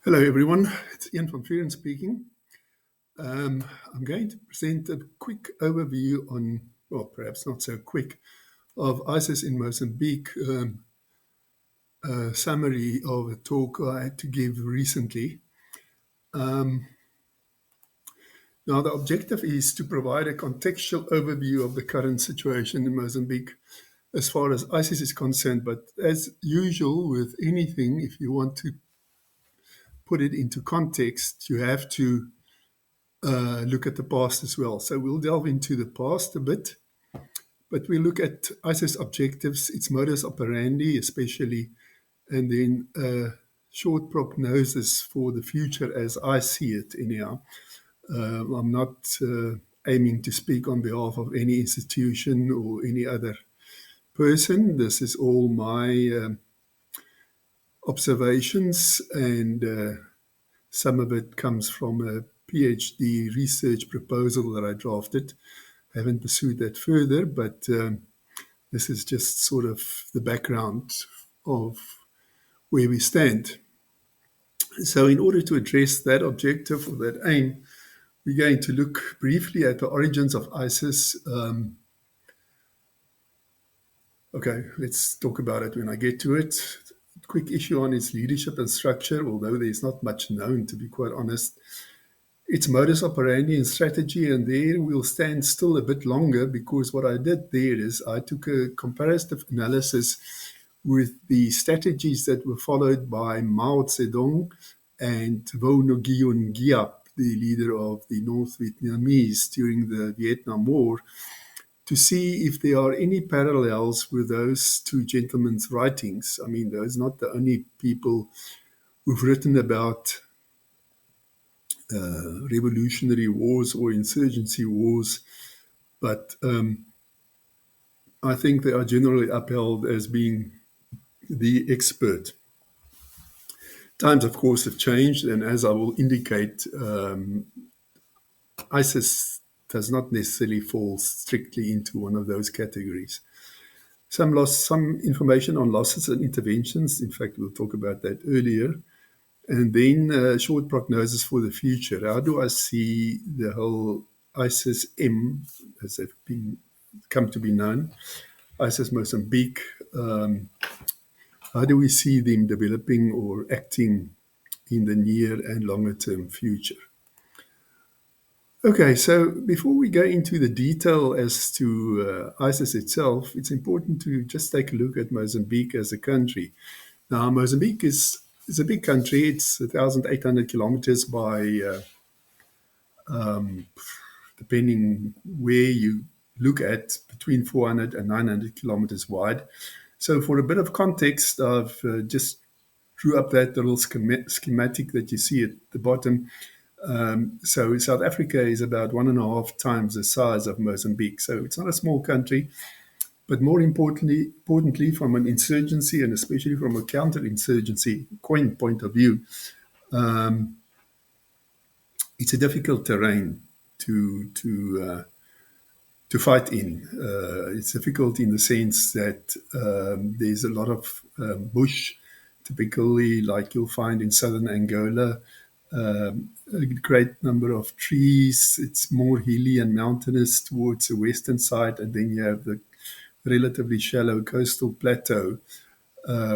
Hello, everyone. It's Ian van Vuren speaking. I'm going to present a quick overview on, well, perhaps not so quick, of ISIS in Mozambique, a summary of a talk I had to give recently. Now, the objective is to provide a contextual overview of the current situation in Mozambique as far as ISIS is concerned. But as usual with anything, if you want to put it into context, you have to look at the past as well. So we'll delve into the past a bit, but we look at ISIS objectives, its modus operandi especially, and then a short prognosis for the future as I see it anyhow. I'm not aiming to speak on behalf of any institution or any other person. This is all my observations, and some of it comes from a PhD research proposal that I drafted. I haven't pursued that further, but this is just sort of the background of where we stand. So in order to address that objective or that aim, we're going to look briefly at the origins of ISIS. Okay, let's talk about it when I get to it. Quick issue on its leadership and structure, although there's not much known, to be quite honest. Its modus operandi and strategy, and there we'll stand still a bit longer because what I did there is I took a comparative analysis with the strategies that were followed by Mao Zedong and Mao and Giap, the leader of the North Vietnamese during the Vietnam War, to see if there are any parallels with those two gentlemen's writings. I mean, those are not the only people who've written about revolutionary wars or insurgency wars, but I think they are generally upheld as being the expert. Times, of course, have changed, and as I will indicate, ISIS does not necessarily fall strictly into one of those categories. Some information on losses and interventions. In fact, we'll talk about that earlier. And then a short prognosis for the future. How do I see the whole ISIS-M, as they've come to be known, ISIS Mozambique, how do we see them developing or acting in the near and longer term future? Okay, so before we go into the detail as to ISIS itself, it's important to just take a look at Mozambique as a country. Now, Mozambique is a big country. It's 1,800 kilometers by, depending where you look at, between 400 and 900 kilometers wide. So for a bit of context, I've just drew up that little schematic that you see at the bottom. So South Africa is about 1.5 times the size of Mozambique. So it's not a small country, but more importantly, from an insurgency and especially from a counterinsurgency point of view, it's a difficult terrain to fight in. It's difficult in the sense that there's a lot of bush, typically like you'll find in southern Angola. A great number of trees. It's more hilly and mountainous towards the western side, and then you have the relatively shallow coastal plateau,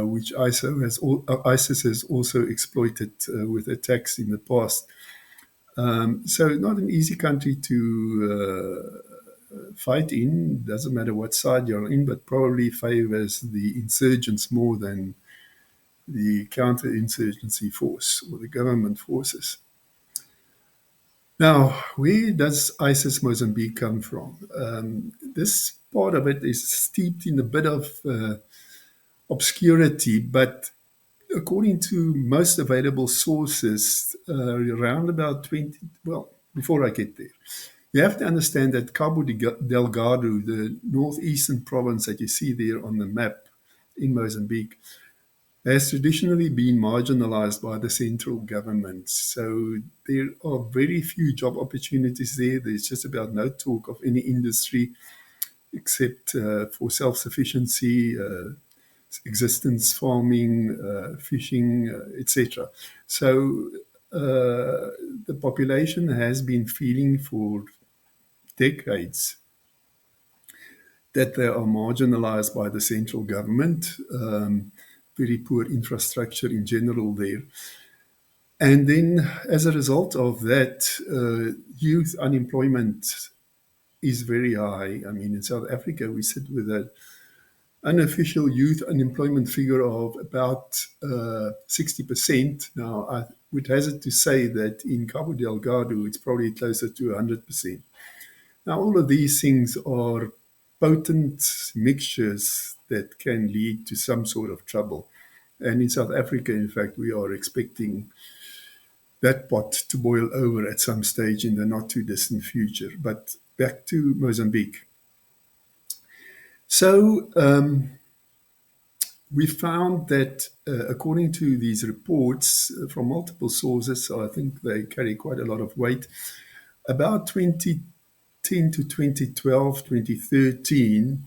which ISIS has also exploited with attacks in the past. So not an easy country to fight in. Doesn't matter what side you're in, but probably favors the insurgents more than the counterinsurgency force or the government forces. Now, where does ISIS Mozambique come from? This part of it is steeped in a bit of obscurity, but according to most available sources, around about 20, well, before I get there, you have to understand that Cabo Delgado, the northeastern province that you see there on the map in Mozambique, has traditionally been marginalized by the central government. So there are very few job opportunities there. There's just about no talk of any industry except for self-sufficiency, existence farming, fishing, etc. So the population has been feeling for decades that they are marginalized by the central government, very poor infrastructure in general there. And then, as a result of that, youth unemployment is very high. I mean, in South Africa, we sit with an unofficial youth unemployment figure of about 60%. Now, I would hazard to say that in Cabo Delgado, it's probably closer to 100%. Now, all of these things are potent mixtures that can lead to some sort of trouble. And in South Africa, in fact, we are expecting that pot to boil over at some stage in the not too distant future. But back to Mozambique. So we found that according to these reports from multiple sources, so I think they carry quite a lot of weight, about 2010 to 2012, 2013,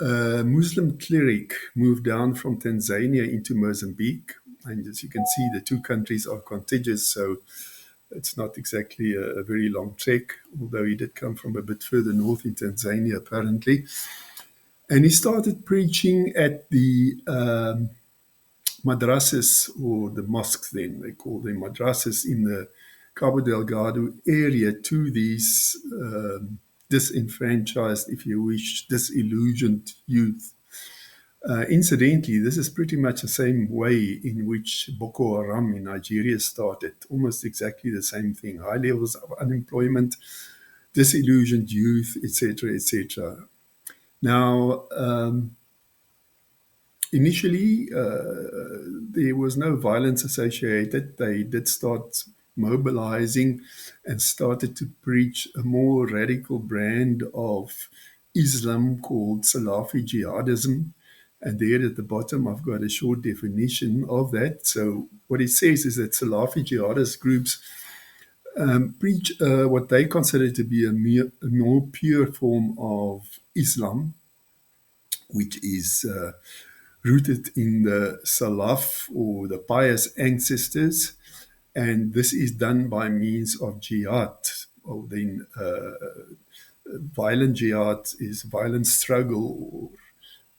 a Muslim cleric moved down from Tanzania into Mozambique. And as you can see, the two countries are contiguous, so it's not exactly a very long trek, although he did come from a bit further north in Tanzania, apparently. And he started preaching at the madrasas, or the mosques then, they call them madrasas, in the Cabo Delgado area to these disenfranchised, if you wish, disillusioned youth. Incidentally, this is pretty much the same way in which Boko Haram in Nigeria started, almost exactly the same thing, high levels of unemployment, disillusioned youth, etc., etc. Now, initially, there was no violence associated. They did start mobilizing and started to preach a more radical brand of Islam called Salafi jihadism. And there at the bottom, I've got a short definition of that. So what it says is that Salafi jihadist groups preach what they consider to be a more pure form of Islam, which is rooted in the Salaf, or the pious ancestors, and this is done by means of jihad. Or then violent jihad is violent struggle,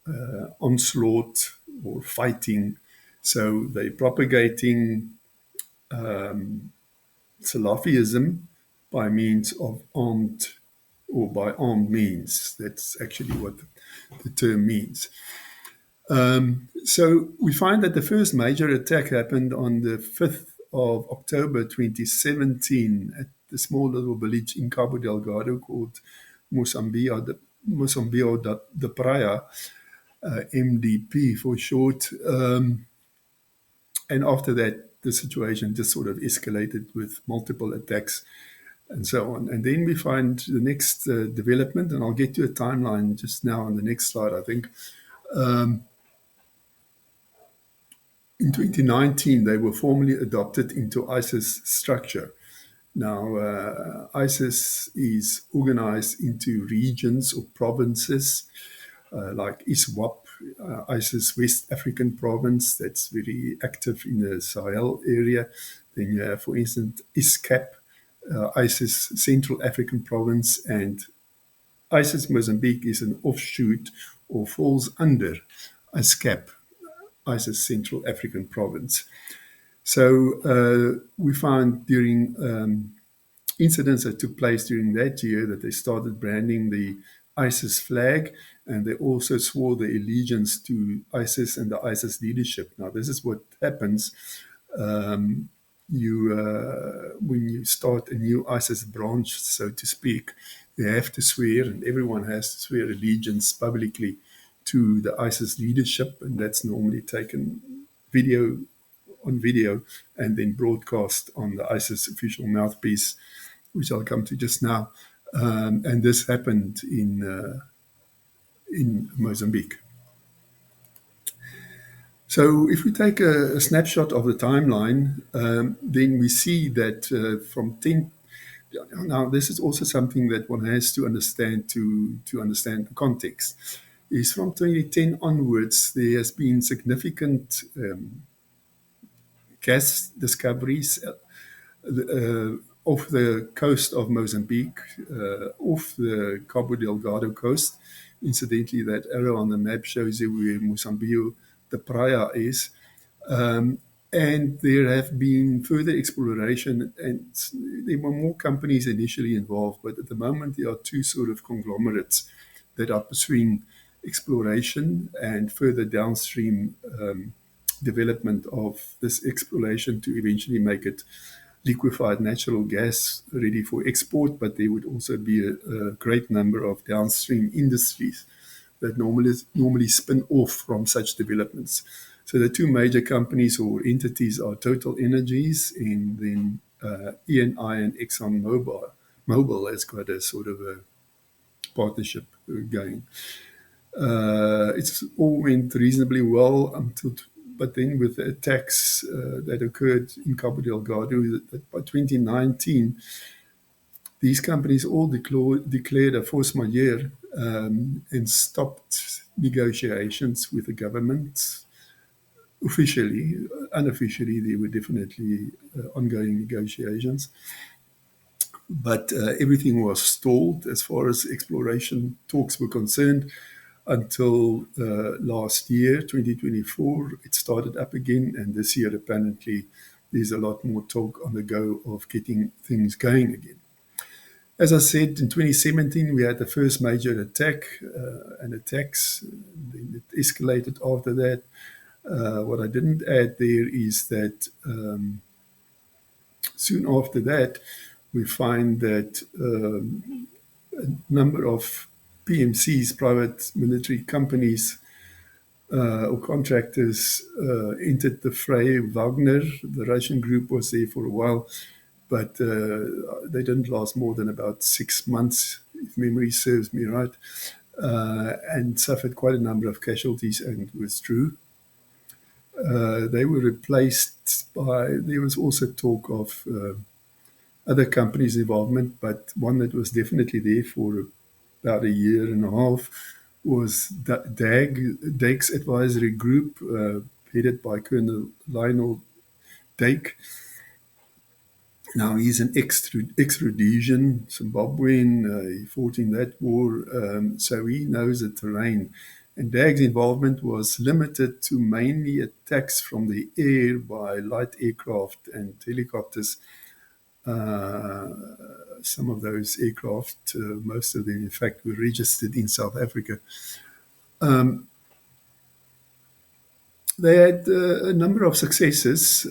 or onslaught, or fighting. So they're propagating Salafism by means of armed, or by armed means. That's actually what the term means. So we find that the first major attack happened on the 5th of October 2017 at the small little village in Cabo Delgado called Mozambique de Praia, MDP for short. And after that, the situation just sort of escalated with multiple attacks and so on. And then we find the next development, and I'll get to a timeline just now on the next slide, I think. In 2019, they were formally adopted into ISIS structure. Now, ISIS is organized into regions or provinces, like ISWAP, ISIS West African Province, that's very active in the Sahel area. Then you have, for instance, ISCAP, ISIS Central African Province, and ISIS Mozambique is an offshoot or falls under ISCAP, ISIS Central African Province. So we found during incidents that took place during that year that they started branding the ISIS flag, and they also swore their allegiance to ISIS and the ISIS leadership. Now, this is what happens when you start a new ISIS branch, so to speak. You have to swear, and everyone has to swear allegiance publicly to the ISIS leadership, and that's normally taken on video and then broadcast on the ISIS official mouthpiece, which I'll come to just now. And this happened in Mozambique. So if we take a snapshot of the timeline, then we see that from 10. Now, this is also something that one has to understand to understand the context. is from 2010 onwards, there has been significant gas discoveries off the coast of Mozambique, off the Cabo Delgado coast. Incidentally, that arrow on the map shows you where Mozambique, the Praia is. Um, and there have been further exploration, and there were more companies initially involved, but at the moment there are two sort of conglomerates that are pursuing exploration and further downstream development of this exploration to eventually make it liquefied natural gas ready for export. But there would also be a great number of downstream industries that normally spin off from such developments. So the two major companies or entities are Total Energies and then ENI and Exxon Mobil. Mobil has got a sort of a partnership going. It's all went reasonably well but then with the attacks that occurred in Cabo Delgado, that by 2019, these companies all declared a force majeure and stopped negotiations with the government. Officially, unofficially, there were definitely ongoing negotiations, but everything was stalled as far as exploration talks were concerned until last year, 2024. It started up again, and this year apparently there's a lot more talk on the go of getting things going again. As I said, in 2017 we had the first major attack and attacks. Then it escalated after that. What I didn't add there is that soon after that, we find that a number of PMCs, private military companies or contractors, entered the fray. Wagner, the Russian group, was there for a while, but they didn't last more than about 6 months, if memory serves me right, and suffered quite a number of casualties and withdrew. They were replaced by, there was also talk of other companies' involvement, but one that was definitely there for about a year and a half was DAG's advisory group, headed by Colonel Lionel Dake. Now, he's an ex-Rhodesian, Zimbabwean. He fought in that war, so he knows the terrain. And DAG's involvement was limited to mainly attacks from the air by light aircraft and helicopters. Some of those aircraft, most of them, in fact, were registered in South Africa. They had a number of successes,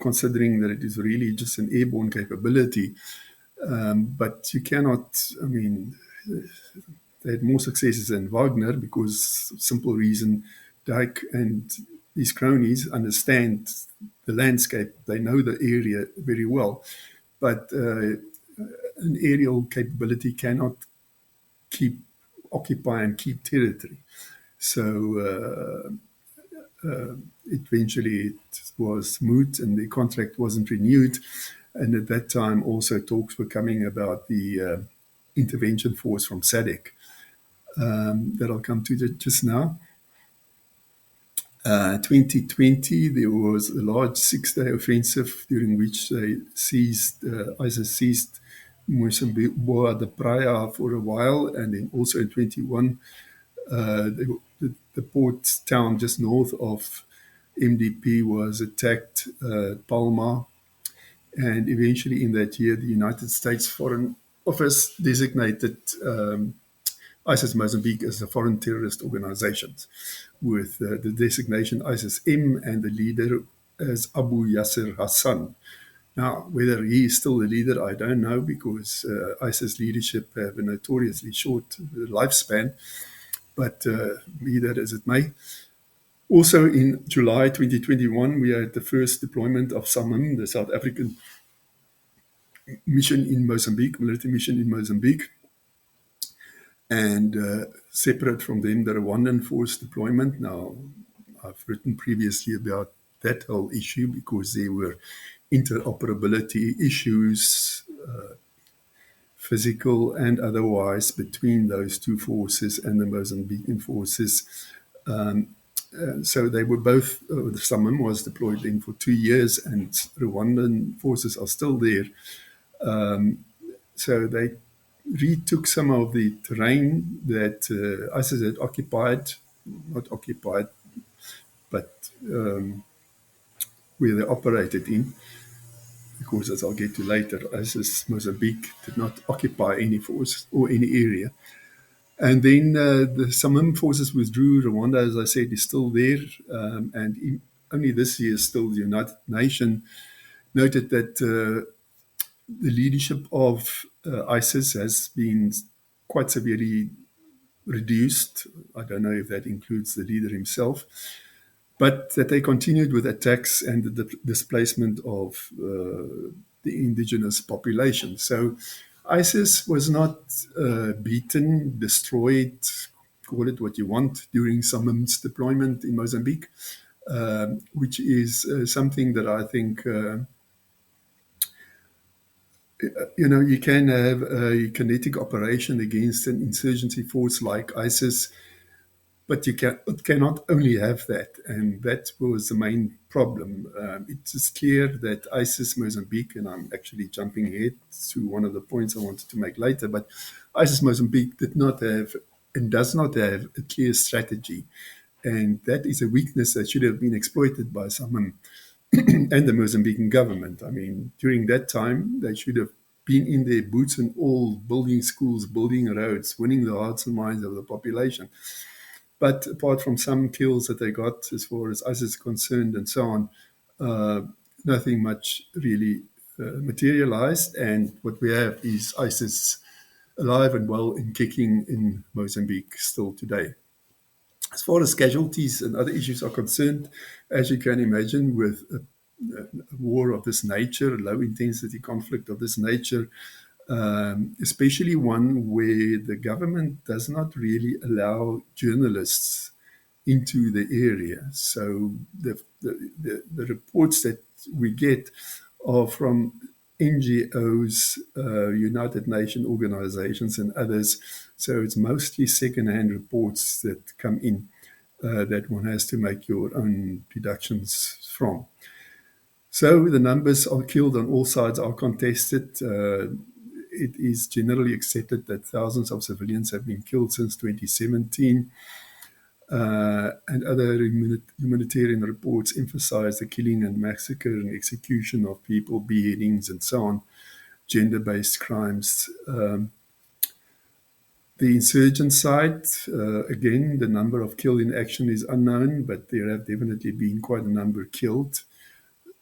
considering that it is really just an airborne capability. But you cannot, I mean, they had more successes than Wagner because, simple reason, Dyke and his cronies understand the landscape. They know the area very well. But an aerial capability cannot occupy and keep territory. So eventually it was moot and the contract wasn't renewed. And at that time also talks were coming about the intervention force from SADC that I'll come to just now. 2020, there was a large 6-day offensive during which they ISIS seized Mozambique, the Praia, for a while, and then also in 21, the port town just north of MDP was attacked, Palma, and eventually in that year, the United States Foreign Office designated ISIS Mozambique as a foreign terrorist organization, with the designation ISIS-M and the leader as Abu Yasser Hassan. Now, whether he is still the leader, I don't know, because ISIS leadership have a notoriously short lifespan, but be that as it may. Also in July 2021, we had the first deployment of SAMIM, the South African mission in Mozambique, military mission in Mozambique. And separate from them, the Rwandan force deployment. Now, I've written previously about that whole issue because there were interoperability issues physical and otherwise, between those two forces and the Mozambican forces. So they were both, the Samam was deployed in for 2 years, and Rwandan forces are still there. So they retook some of the terrain that ISIS had occupied, not occupied, but where they operated in. Because, as I'll get to later, ISIS Mozambique did not occupy any force or any area. And then the Samim forces withdrew. Rwanda, as I said, is still there. Only this year, still, the United Nations noted that the leadership of ISIS has been quite severely reduced. I don't know if that includes the leader himself, but that they continued with attacks and the displacement of the indigenous population. So ISIS was not beaten, destroyed, call it what you want, during Samim's deployment in Mozambique, which is something that I think, you can have a kinetic operation against an insurgency force like ISIS, but it cannot only have that, and that was the main problem. It is clear that ISIS Mozambique, and I'm actually jumping ahead to one of the points I wanted to make later, but ISIS Mozambique did not have and does not have a clear strategy, and that is a weakness that should have been exploited by someone and the Mozambican government. I mean, during that time, they should have been in their boots and all, building schools, building roads, winning the hearts and minds of the population. But apart from some kills that they got, as far as ISIS is concerned and so on, uh, nothing much really materialized. And what we have is ISIS alive and well and kicking in Mozambique still today. As far as casualties and other issues are concerned, as you can imagine, with a war of this nature, low intensity conflict of this nature, especially one where the government does not really allow journalists into the area. So the reports that we get are from NGOs, United Nations organizations, and others. So it's mostly secondhand reports that come in that one has to make your own deductions from. So the numbers are killed on all sides are contested. It is generally accepted that thousands of civilians have been killed since 2017. And other humanitarian reports emphasize the killing and massacre and execution of people, beheadings, and so on, gender-based crimes. The insurgent side, again, the number of killed in action is unknown, but there have definitely been quite a number killed,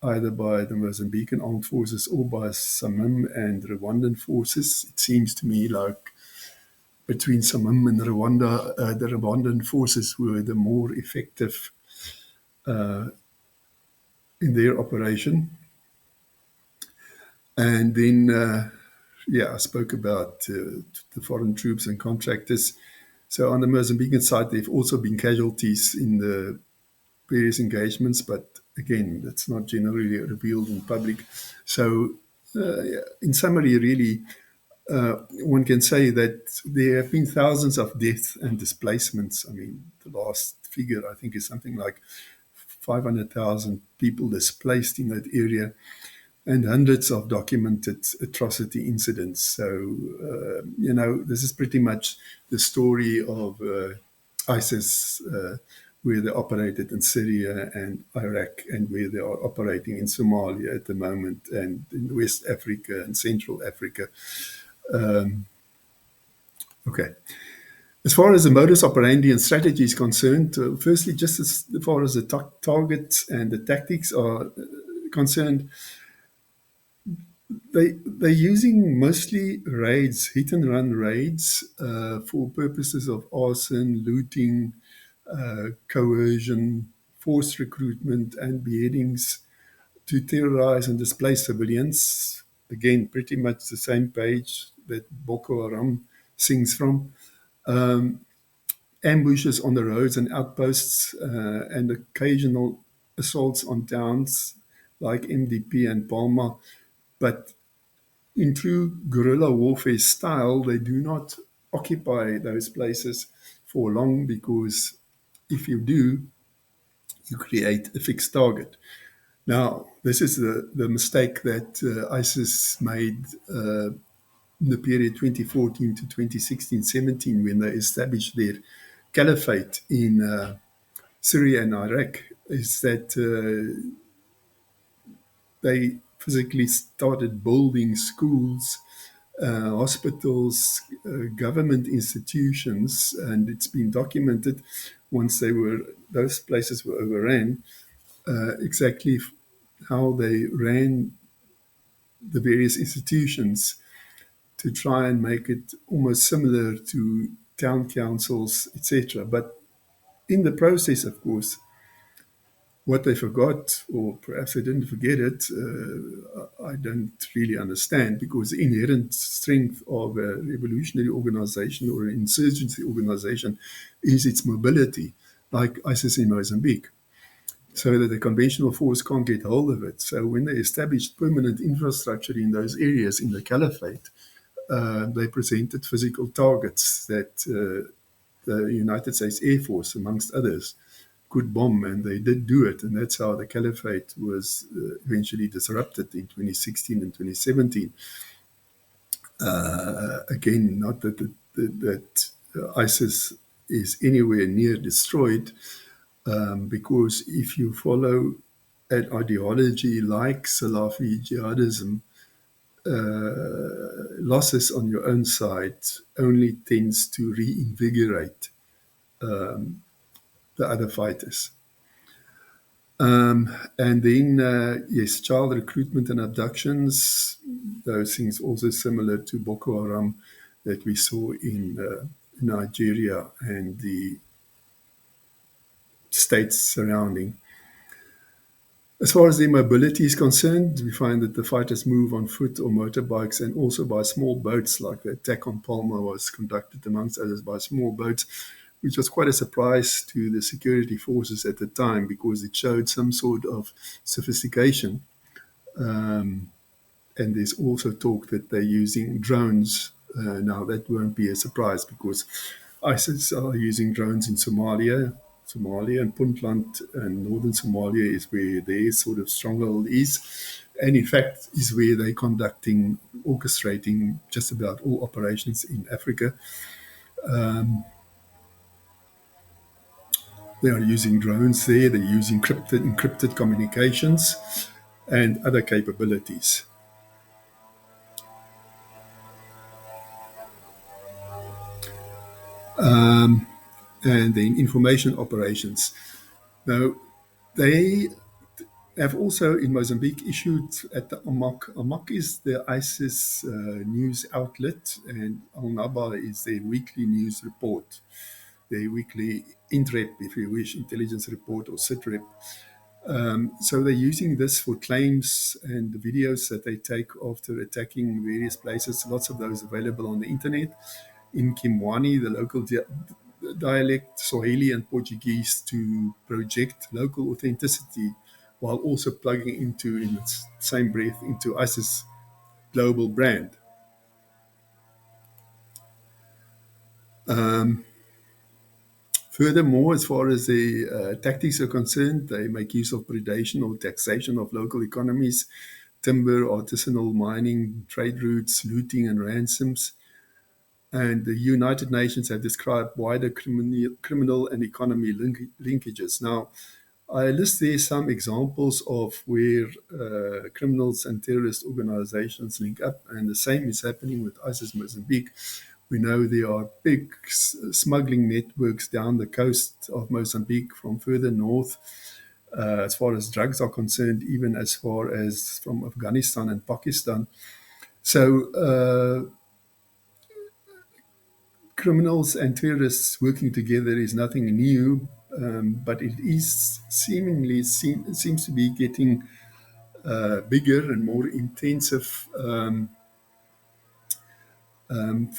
either by the Mozambican armed forces or by Samim and Rwandan forces. It seems to me like between Samim and Rwanda, the Rwandan forces were the more effective in their operation. And then, I spoke about the foreign troops and contractors. So on the Mozambican side, there have also been casualties in the various engagements, but again, that's not generally revealed in public. So in summary, really, one can say that there have been thousands of deaths and displacements. I mean, the last figure, I think, is something like 500,000 people displaced in that area and hundreds of documented atrocity incidents. So, this is pretty much the story of ISIS, where they operated in Syria and Iraq, and where they are operating in Somalia at the moment, and in West Africa and Central Africa. Okay. As far as the modus operandi and strategy is concerned, firstly, just as far as the targets and the tactics are concerned, they're using mostly raids, hit and run raids, for purposes of arson, looting, coercion, forced recruitment, and beheadings to terrorize and displace civilians. Again, pretty much the same page that Boko Haram sings from. Ambushes on the roads and outposts, and occasional assaults on towns like MDP and Palma, but in true guerrilla warfare style, they do not occupy those places for long, because if you do, you create a fixed target. Now, this is the mistake that ISIS made in the period 2014 to 2016-17, when they established their caliphate in Syria and Iraq, is that they physically started building schools, hospitals, government institutions, and it's been documented once those places were overran, exactly how they ran the various institutions to try and make it almost similar to town councils, etc. But in the process, of course, what they forgot, or perhaps they didn't forget it, I don't really understand, because the inherent strength of a revolutionary organization or an insurgency organization is its mobility, like ISIS in Mozambique, so that the conventional force can't get hold of it. So when they established permanent infrastructure in those areas in the caliphate, they presented physical targets that the United States Air Force, amongst others, could bomb, and they did do it. And that's how the caliphate was eventually disrupted in 2016 and 2017. Again, not that ISIS is anywhere near destroyed, because if you follow an ideology like Salafi jihadism, losses on your own side only tends to reinvigorate the other fighters. And then, yes, child recruitment and abductions, those things also similar to Boko Haram that we saw in Nigeria and the states surrounding. As far as their mobility is concerned, we find that the fighters move on foot or motorbikes, and also by small boats, like the attack on Palma was conducted, amongst others, by small boats, which was quite a surprise to the security forces at the time, because it showed some sort of sophistication. And there's also talk that they're using drones. Now, that won't be a surprise, because ISIS are using drones in Somalia. Somalia and Puntland and northern Somalia is where their sort of stronghold is. And in fact, is where they're orchestrating just about all operations in Africa. They are using drones there. They're using encrypted communications and other capabilities. And then information operations. Now, they have also in Mozambique issued at the AMAC. AMAC is the ISIS news outlet, and Al Naba is their weekly news report, their weekly INTREP, if you wish, intelligence report, or SITREP. So they're using this for claims and the videos that they take after attacking various places. Lots of those available on the internet. In Kimwani, the local dialect, Swahili and Portuguese, to project local authenticity, while also plugging into, in the same breath, into ISIS global brand. Furthermore, as far as the tactics are concerned, they make use of predation or taxation of local economies, timber, artisanal mining, trade routes, looting, and ransoms. And the United Nations have described wider criminal and economy linkages. Now, I list there some examples of where criminals and terrorist organizations link up, and the same is happening with ISIS Mozambique. We know there are big smuggling networks down the coast of Mozambique from further north, as far as drugs are concerned, even as far as from Afghanistan and Pakistan. So criminals and terrorists working together is nothing new, but it is seems to be getting bigger and more intensive.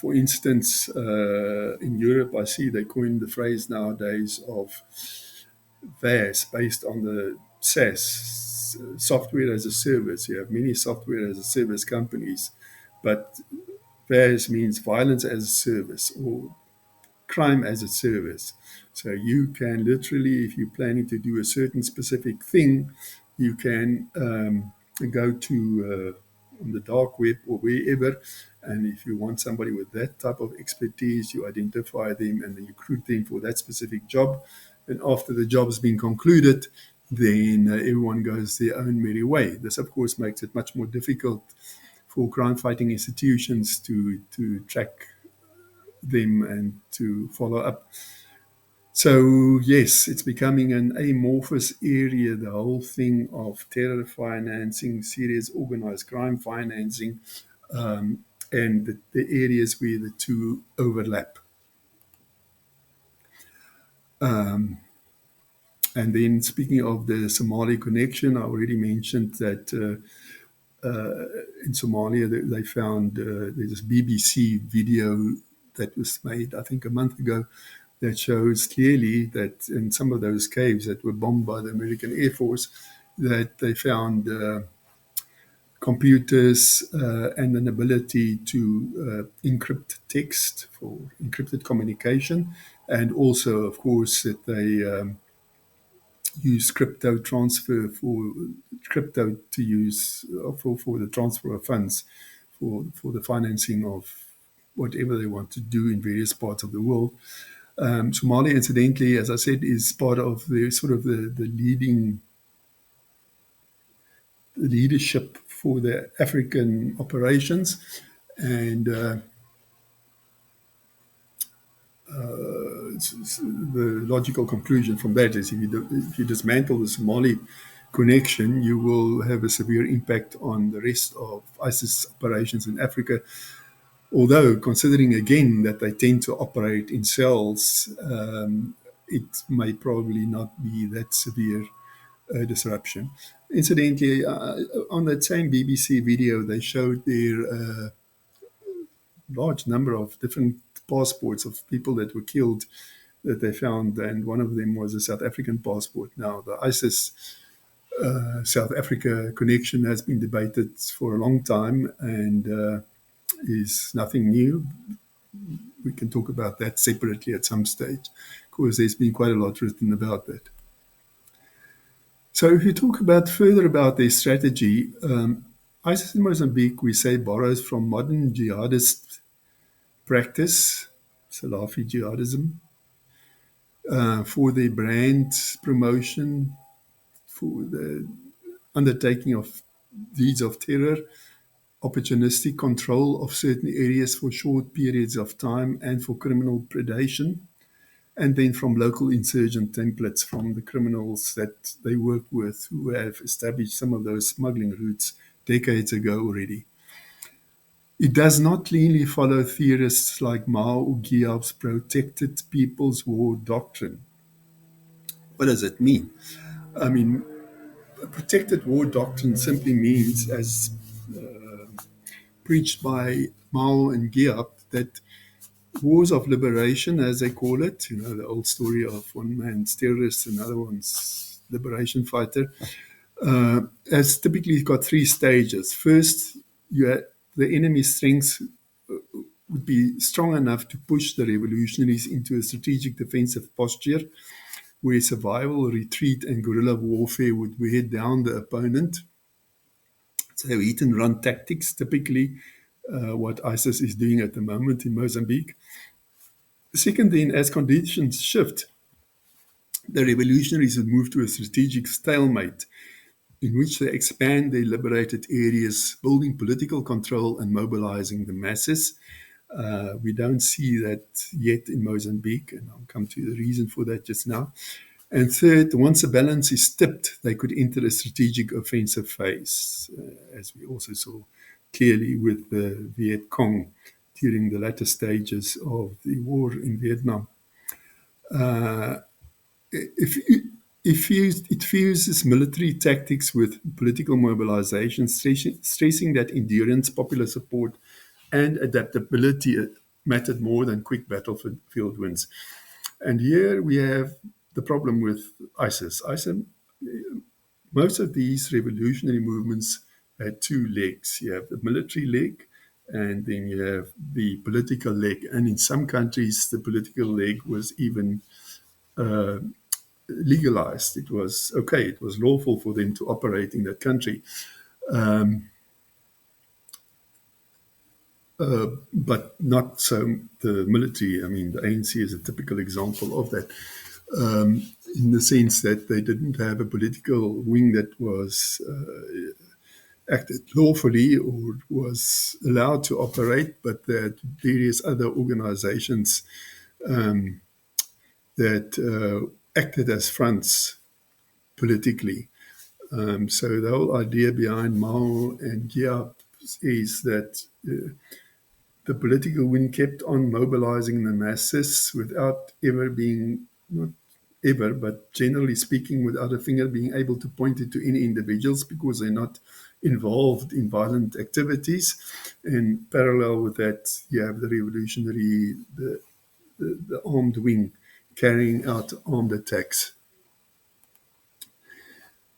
For instance, in Europe, I see they coined the phrase nowadays of VAS, based on the SaaS, software as a service. You have many software as a service companies but VAS means violence as a service or crime as a service. So you can literally, if you're planning to do a certain specific thing, you can go to on the dark web or wherever, and if you want somebody with that type of expertise, you identify them and then you recruit them for that specific job. And after the job has been concluded, then everyone goes their own merry way. This, of course, makes it much more difficult for crime fighting institutions to track them and to follow up. So, yes, it's becoming an amorphous area, the whole thing of terror financing, serious organized crime financing, and the areas where the two overlap. And then, speaking of the Somali connection, I already mentioned that in Somalia they found there's this BBC video that was made, I think, a month ago that shows clearly that in some of those caves that were bombed by the American Air Force, that they found computers and an ability to encrypt text for encrypted communication, and also, of course, that they use crypto transfer for crypto to use for the transfer of funds for the financing of whatever they want to do in various parts of the world. Somalia, incidentally, as I said, is part of the sort of the leading leadership for the African operations. And the logical conclusion from that is if you dismantle the Somali connection, you will have a severe impact on the rest of ISIS operations in Africa. Although, considering again that they tend to operate in cells, it may probably not be that severe disruption. Incidentally, on that same BBC video, they showed their large number of different passports of people that were killed that they found, and one of them was a South African passport. Now, the ISIS South Africa connection has been debated for a long time and is nothing new. We can talk about that separately at some stage, because there's been quite a lot written about that. So if you talk about further about their strategy, ISIS in Mozambique, we say, borrows from modern jihadist practice, Salafi jihadism, for their brand promotion, for the undertaking of deeds of terror, opportunistic control of certain areas for short periods of time, and for criminal predation, and then from local insurgent templates from the criminals that they work with who have established some of those smuggling routes decades ago already. It does not cleanly follow theorists like Mao or Giap's protected people's war doctrine. What does it mean? I mean, a protected war doctrine simply means, as preached by Mao and Giap, that wars of liberation, as they call it, the old story of one man's terrorist, another one's liberation fighter, has typically got three stages. First, the enemy's strengths would be strong enough to push the revolutionaries into a strategic defensive posture where survival, retreat, and guerrilla warfare would wear down the opponent. So hit and run tactics, typically what ISIS is doing at the moment in Mozambique. Second, then, as conditions shift, the revolutionaries would move to a strategic stalemate in which they expand their liberated areas, building political control and mobilizing the masses. We don't see that yet in Mozambique, and I'll come to the reason for that just now. And third, once the balance is tipped, they could enter a strategic offensive phase, as we also saw clearly with the Viet Cong during the latter stages of the war in Vietnam. It fuses military tactics with political mobilization, stressing that endurance, popular support, and adaptability mattered more than quick battlefield wins. And here we have the problem with ISIS. Most of these revolutionary movements had two legs. You have the military leg, and then you have the political leg. And in some countries, the political leg was even uh, legalized. It was okay, it was lawful for them to operate in that country. Um, but not so the military. I mean, the ANC is a typical example of that, in the sense that they didn't have a political wing that was acted lawfully or was allowed to operate, but that various other organizations that acted as fronts politically. So the whole idea behind Mao and Giap is that the political wing kept on mobilizing the masses without ever being, not ever, but generally speaking, without a finger being able to point it to any individuals because they're not involved in violent activities. And parallel with that, you have the revolutionary, the armed wing carrying out armed attacks.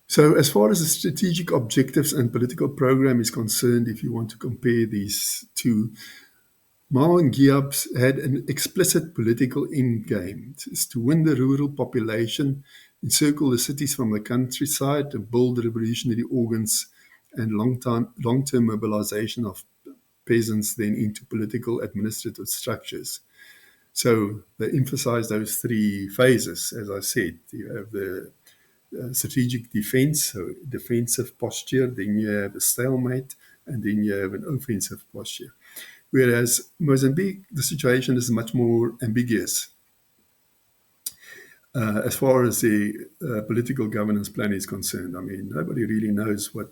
So, as far as the strategic objectives and political program is concerned, if you want to compare these two, Mao and Giap had an explicit political end game. It's to win the rural population, encircle the cities from the countryside, and build revolutionary organs and long-term mobilization of peasants then into political administrative structures. So they emphasize those three phases, as I said. You have the strategic defense, so defensive posture, then you have a stalemate, and then you have an offensive posture. Whereas Mozambique, the situation is much more ambiguous as far as the political governance plan is concerned. I mean, nobody really knows what,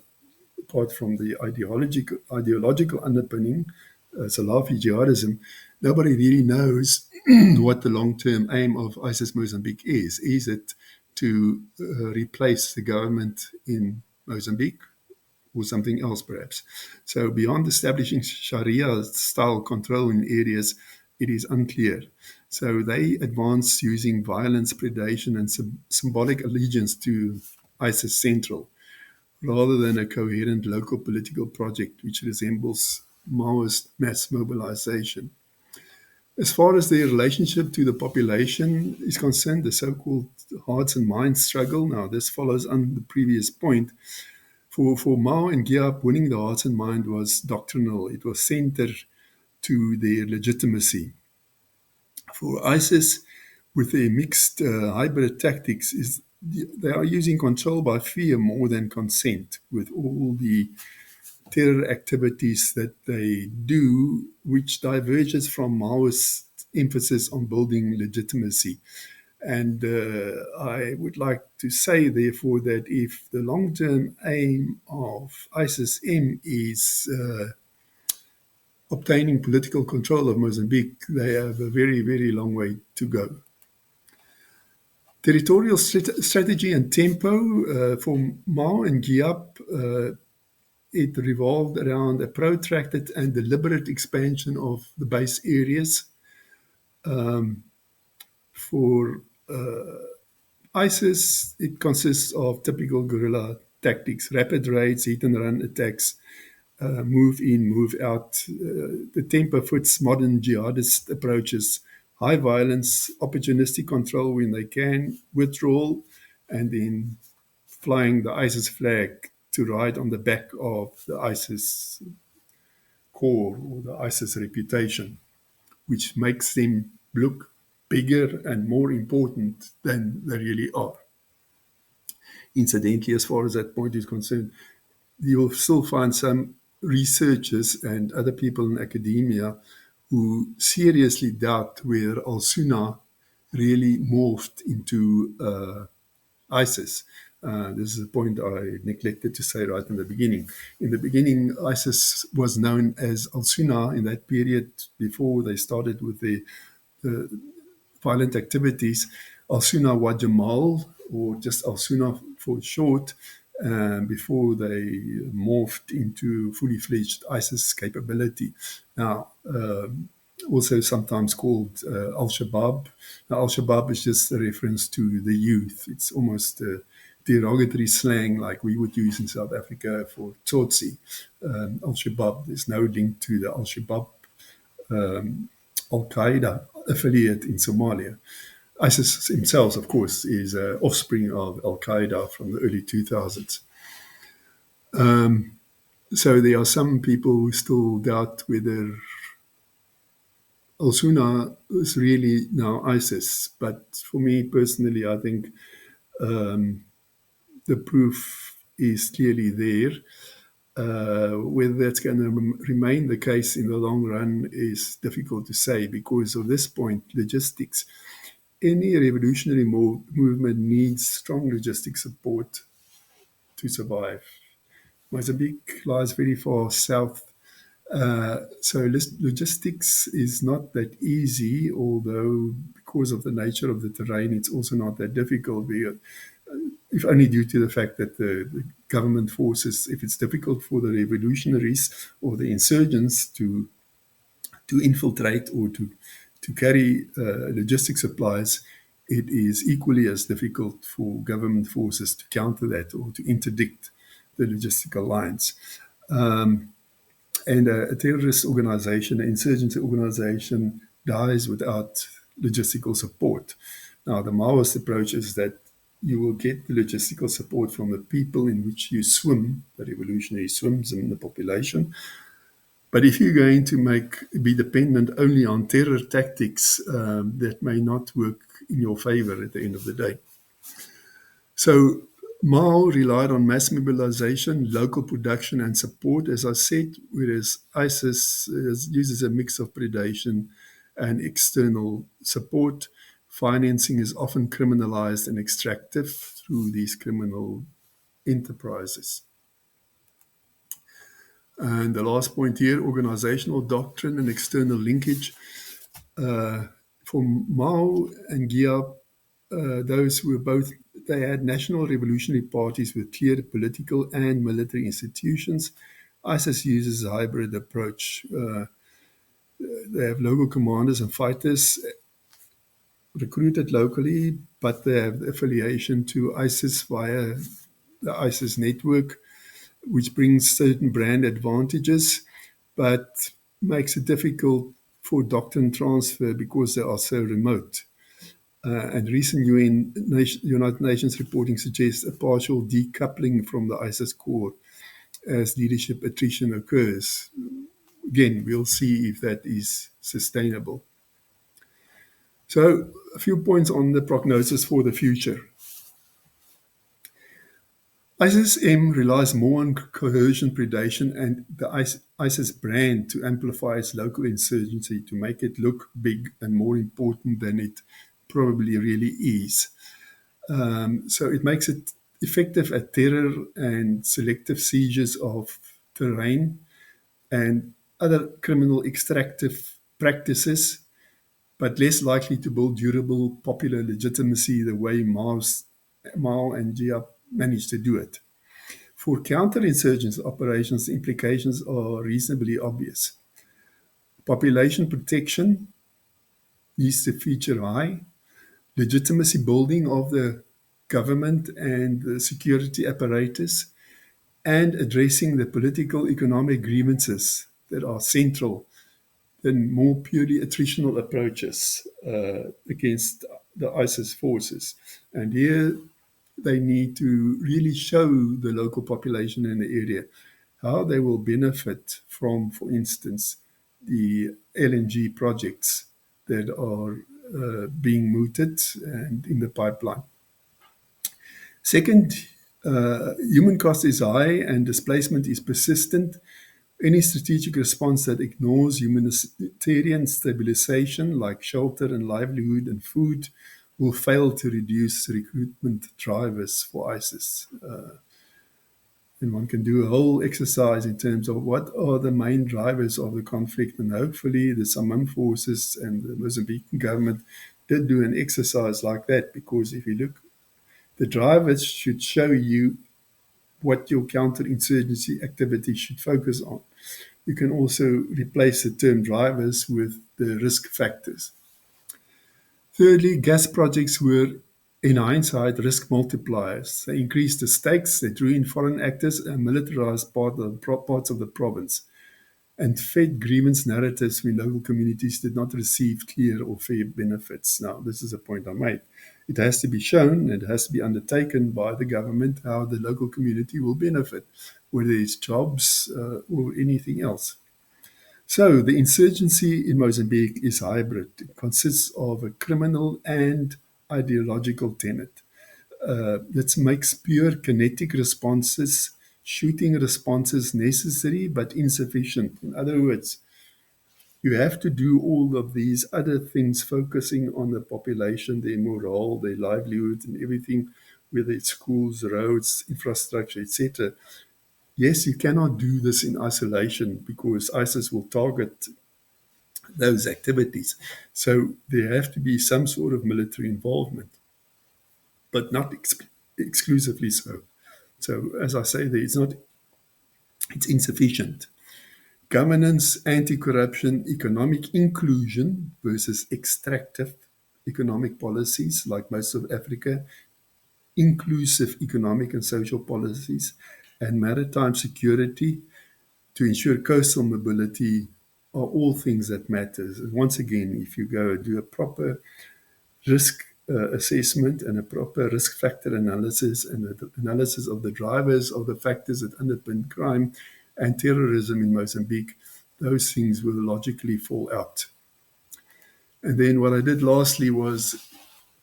apart from the ideological underpinning, Salafi jihadism, nobody really knows what the long-term aim of ISIS Mozambique is. Is it to replace the government in Mozambique or something else perhaps? So beyond establishing Sharia-style control in areas, it is unclear. So they advance using violence, predation, and symbolic allegiance to ISIS Central, rather than a coherent local political project which resembles Maoist mass mobilization. As far as their relationship to the population is concerned, the so-called hearts and minds struggle, now this follows on the previous point. For Mao and Giap, winning the hearts and mind was doctrinal. It was centered to their legitimacy. For ISIS, with their mixed hybrid tactics, is they are using control by fear more than consent, with all the terror activities that they do, which diverges from Maoist emphasis on building legitimacy. And I would like to say, therefore, that if the long term aim of ISIS-M is obtaining political control of Mozambique, they have a very, very long way to go. Territorial strategy and tempo for Mao and Giap, it revolved around a protracted and deliberate expansion of the base areas. For ISIS, it consists of typical guerrilla tactics, rapid raids, hit and run attacks, move in, move out. The tempo fits modern jihadist approaches: high violence, opportunistic control when they can, withdrawal, and then flying the ISIS flag to ride on the back of the ISIS core or the ISIS reputation, which makes them look bigger and more important than they really are. Incidentally, as far as that point is concerned, you'll still find some researchers and other people in academia who seriously doubt where Al Sunnah really morphed into ISIS. This is a point I neglected to say right in the beginning. In the beginning, ISIS was known as Al Sunnah in that period before they started with the violent activities. Al Sunnah wa Jamal, or just Al Sunnah for short, before they morphed into fully fledged ISIS capability. Now, also sometimes called Al Shabaab. Now, Al Shabaab is just a reference to the youth. It's almost derogatory slang like we would use in South Africa for Tsotsi, Al-Shabaab. There's no link to the Al-Shabaab Al-Qaeda affiliate in Somalia. ISIS himself, of course, is an offspring of Al-Qaeda from the early 2000s. So there are some people who still doubt whether Al-Sunna is really now ISIS. But for me personally, I think the proof is clearly there. Whether that's going to remain the case in the long run is difficult to say because of this point, logistics. Any revolutionary movement needs strong logistic support to survive. Mozambique lies very far south, so logistics is not that easy, although because of the nature of the terrain, it's also not that difficult. If only due to the fact that the government forces, if it's difficult for the revolutionaries or the insurgents to infiltrate or to carry logistic supplies, it is equally as difficult for government forces to counter that or to interdict the logistical lines. And a terrorist organization, an insurgency organization, dies without logistical support. Now, the Maoist approach is that you will get the logistical support from the people in which you swim, the revolutionary swims in the population. But if you're going to be dependent only on terror tactics, that may not work in your favor at the end of the day. So Mao relied on mass mobilization, local production, and support, as I said, whereas ISIS uses a mix of predation and external support. Financing is often criminalized and extractive through these criminal enterprises. And the last point here, organizational doctrine and external linkage. For Mao and Giap, those were both, they had national revolutionary parties with clear political and military institutions. ISIS uses a hybrid approach. They have local commanders and fighters recruited locally, but they have affiliation to ISIS via the ISIS network, which brings certain brand advantages, but makes it difficult for doctrine transfer because they are so remote. And recent United Nations reporting suggests a partial decoupling from the ISIS core as leadership attrition occurs. Again, we'll see if that is sustainable. So, a few points on the prognosis for the future. ISIS-M relies more on coercion, predation, and the ISIS brand to amplify its local insurgency, to make it look big and more important than it probably really is. So it makes it effective at terror and selective seizures of terrain and other criminal extractive practices, but less likely to build durable popular legitimacy the way Mao and Giap managed to do it. For counterinsurgency operations, the implications are reasonably obvious. Population protection needs to feature high. Legitimacy building of the government and the security apparatus, and addressing the political economic grievances that are central than more purely attritional approaches against the ISIS forces. And here they need to really show the local population in the area how they will benefit from, for instance, the LNG projects that are being mooted and in the pipeline. Second, human cost is high and displacement is persistent. Any strategic response that ignores humanitarian stabilization, like shelter and livelihood and food, will fail to reduce recruitment drivers for ISIS. And one can do a whole exercise in terms of what are the main drivers of the conflict. And hopefully the Samam forces and the Mozambican government did do an exercise like that, because if you look, the drivers should show you what your counterinsurgency activity should focus on. You can also replace the term drivers with the risk factors. Thirdly, gas projects were in hindsight, risk multipliers. They increased the stakes, they drew in foreign actors and militarized parts of the province, and fed grievance narratives when local communities did not receive clear or fair benefits. Now, this is a point I made. It has to be shown, and it has to be undertaken by the government how the local community will benefit, whether it's jobs or anything else. So, the insurgency in Mozambique is hybrid. It consists of a criminal and ideological tenet. That makes pure kinetic responses, shooting responses necessary but insufficient. In other words, you have to do all of these other things, focusing on the population, their morale, their livelihood, and everything, whether it's schools, roads, infrastructure, etc. Yes, you cannot do this in isolation because ISIS will target those activities. So there have to be some sort of military involvement, but not exclusively so. So as I say, it's insufficient. Governance, anti-corruption, economic inclusion versus extractive economic policies like most of Africa, inclusive economic and social policies, and maritime security to ensure coastal mobility are all things that matters. And once again, if you go do a proper risk assessment and a proper risk factor analysis and the analysis of the drivers of the factors that underpin crime and terrorism in Mozambique, those things will logically fall out. And then what I did lastly was,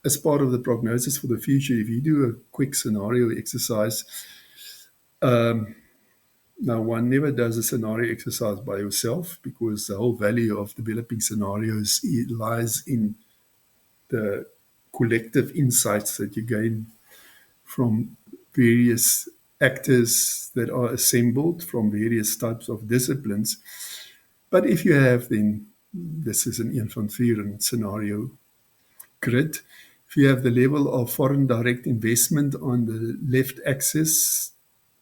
as part of the prognosis for the future, if you do a quick scenario exercise, now one never does a scenario exercise by yourself because the whole value of developing scenarios lies in the collective insights that you gain from various actors that are assembled from various types of disciplines. But if you have, then this is an Ian van Vuren scenario grid. If you have the level of foreign direct investment on the left axis,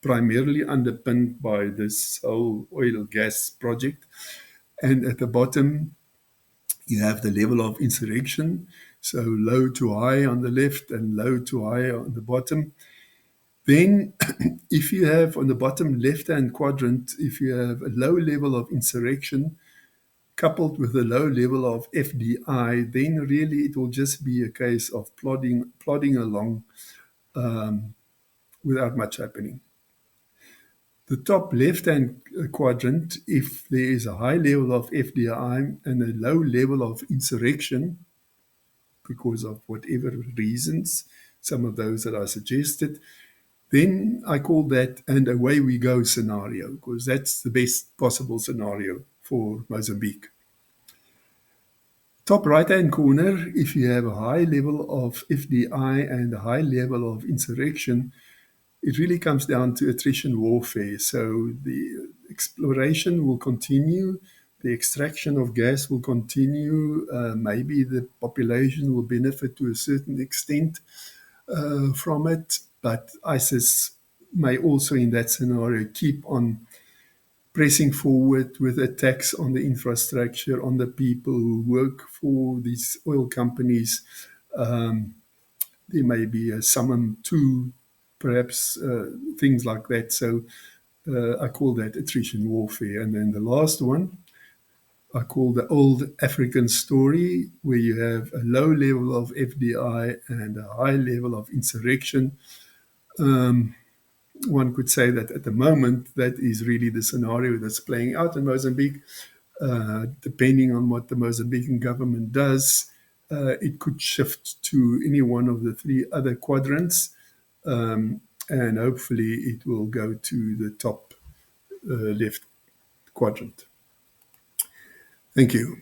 primarily underpinned by this whole oil gas project, and at the bottom, you have the level of insurrection, so low to high on the left and low to high on the bottom. Then, if you have on the bottom left-hand quadrant, if you have a low level of insurrection coupled with a low level of FDI, then really it will just be a case of plodding along without much happening. The top left-hand quadrant, if there is a high level of FDI and a low level of insurrection, because of whatever reasons, some of those that I suggested, then I call that an away we go scenario, because that's the best possible scenario for Mozambique. Top right-hand corner, if you have a high level of FDI and a high level of insurrection, it really comes down to attrition warfare. So the exploration will continue, the extraction of gas will continue, maybe the population will benefit to a certain extent from it, but ISIS may also in that scenario keep on pressing forward with attacks on the infrastructure, on the people who work for these oil companies. There may be a summon to perhaps things like that. So I call that attrition warfare. And then the last one, I call the old African story, where you have a low level of FDI and a high level of insurrection. One could say that at the moment, that is really the scenario that's playing out in Mozambique. Depending on what the Mozambican government does, it could shift to any one of the three other quadrants, and hopefully it will go to the top left quadrant. Thank you.